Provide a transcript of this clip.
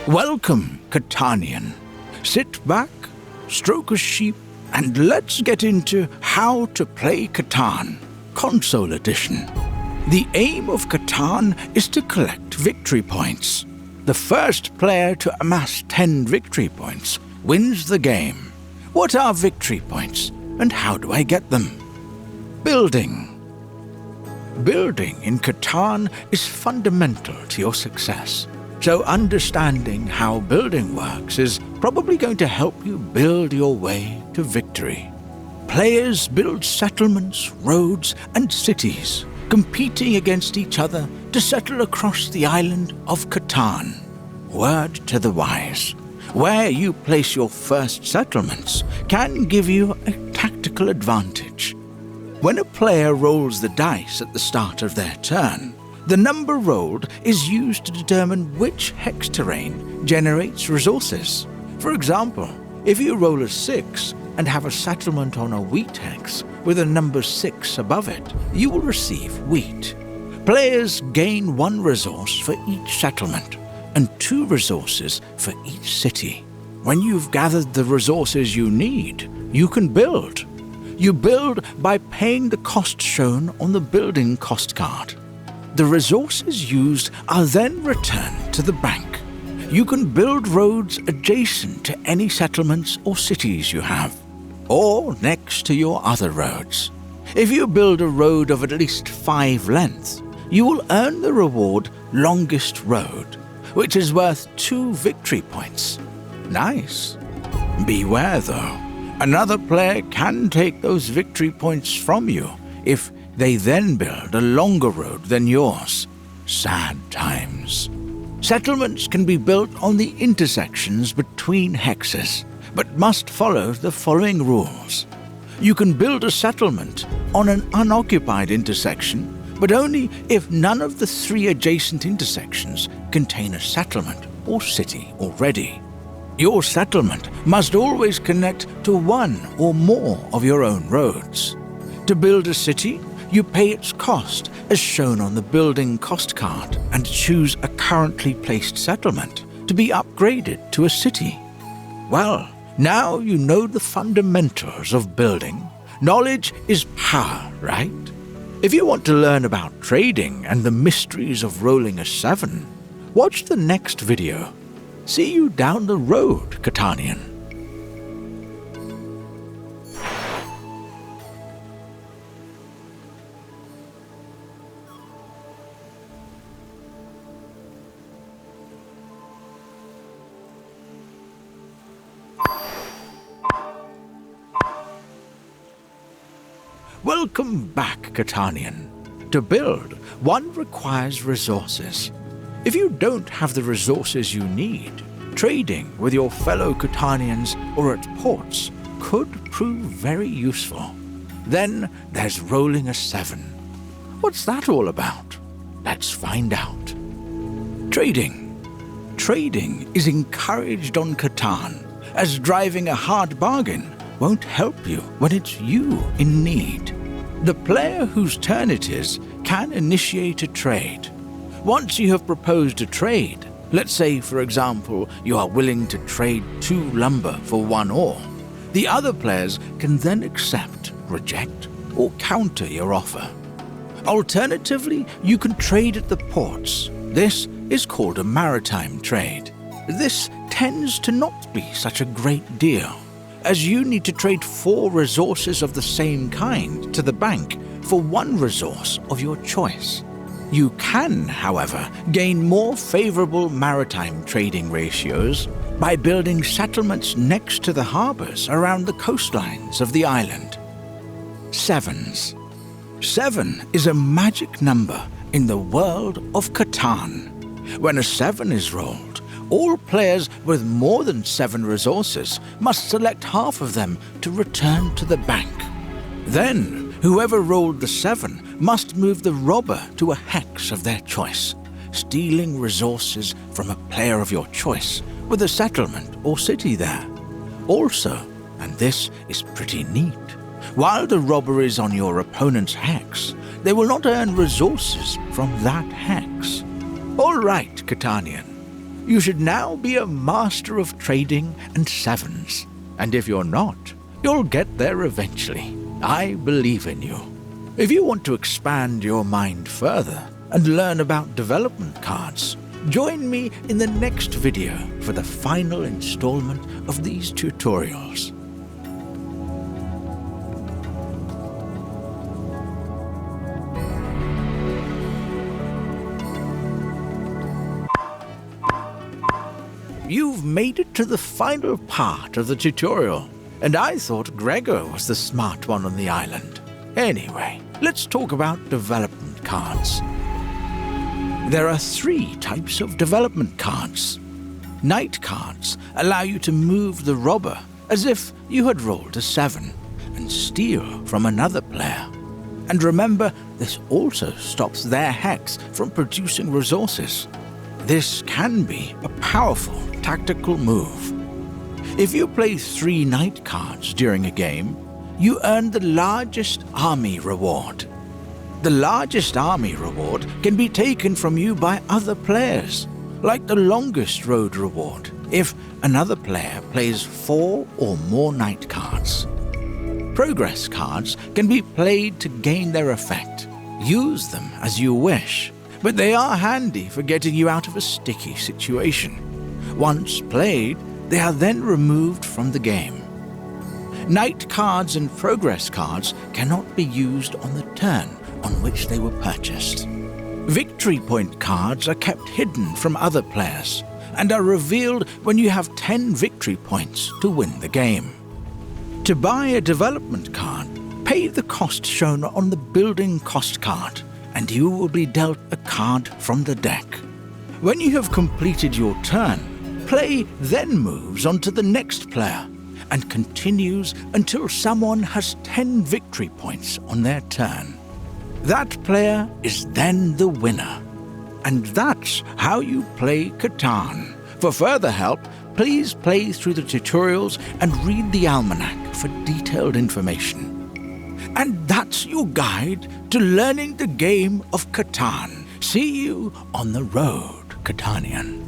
Welcome, Catanian. Sit back, stroke a sheep, and let's get into how to play Catan, Console Edition. The aim of Catan is to collect victory points. The first player to amass 10 victory points wins the game. What are victory points, and how do I get them? Building. Building in Catan is fundamental to your success. So understanding how building works is probably going to help you build your way to victory. Players build settlements, roads, and cities, competing against each other to settle across the island of Catan. Word to the wise: where you place your first settlements can give you a tactical advantage. When a player rolls the dice at the start of their turn, the number rolled is used to determine which hex terrain generates resources. For example, if you roll a 6 and have a settlement on a wheat hex with a number 6 above it, you will receive wheat. Players gain 1 resource for each settlement and 2 resources for each city. When you've gathered the resources you need, you can build. You build by paying the cost shown on the building cost card. The resources used are then returned to the bank. You can build roads adjacent to any settlements or cities you have, or next to your other roads. If you build a road of at least 5 lengths, you will earn the reward Longest Road, which is worth 2 victory points. Nice. Beware though, another player can take those victory points from you if they then build a longer road than yours. Sad times. Settlements can be built on the intersections between hexes, but must follow the following rules. You can build a settlement on an unoccupied intersection, but only if none of the 3 adjacent intersections contain a settlement or city already. Your settlement must always connect to 1 or more of your own roads. To build a city, you pay its cost as shown on the building cost card and choose a currently placed settlement to be upgraded to a city. Well, now you know the fundamentals of building. Knowledge is power, right? If you want to learn about trading and the mysteries of rolling a 7, watch the next video. See you down the road, Catanian. Welcome back, Catanian. To build, one requires resources. If you don't have the resources you need, trading with your fellow Catanians or at ports could prove very useful. Then there's rolling a 7. What's that all about? Let's find out. Trading. Trading is encouraged on Catan, as driving a hard bargain won't help you when it's you in need. The player whose turn it is can initiate a trade. Once you have proposed a trade, let's say, for example, you are willing to trade 2 lumber for 1 ore, the other players can then accept, reject, or counter your offer. Alternatively, you can trade at the ports. This is called a maritime trade. This tends to not be such a great deal, as you need to trade 4 resources of the same kind to the bank for 1 resource of your choice. You can, however, gain more favorable maritime trading ratios by building settlements next to the harbors around the coastlines of the island. 7s. 7 is a magic number in the world of Catan. When a 7 is rolled, all players with more than 7 resources must select half of them to return to the bank. Then, whoever rolled the 7 must move the robber to a hex of their choice, stealing resources from a player of your choice with a settlement or city there. Also, and this is pretty neat, while the robber is on your opponent's hex, they will not earn resources from that hex. All right, Catanian. You should now be a master of trading and sevens. And if you're not, you'll get there eventually. I believe in you. If you want to expand your mind further and learn about development cards, join me in the next video for the final installment of these tutorials. You've made it to the final part of the tutorial, and I thought Gregor was the smart one on the island. Anyway, let's talk about development cards. There are 3 types of development cards. Knight cards allow you to move the robber as if you had rolled a 7 and steal from another player. And remember, this also stops their hex from producing resources. This can be a powerful tactical move. If you play 3 knight cards during a game, you earn the largest army reward. The largest army reward can be taken from you by other players, like the longest road reward, if another player plays 4 or more knight cards. Progress cards can be played to gain their effect. Use them as you wish, but they are handy for getting you out of a sticky situation. Once played, they are then removed from the game. Knight cards and progress cards cannot be used on the turn on which they were purchased. Victory point cards are kept hidden from other players and are revealed when you have 10 victory points to win the game. To buy a development card, pay the cost shown on the building cost card, and you will be dealt a card from the deck. When you have completed your turn, play then moves on to the next player and continues until someone has 10 victory points on their turn. That player is then the winner. And that's how you play Catan. For further help, please play through the tutorials and read the almanac for detailed information. And that's your guide to learning the game of Catan. See you on the road, Catanian.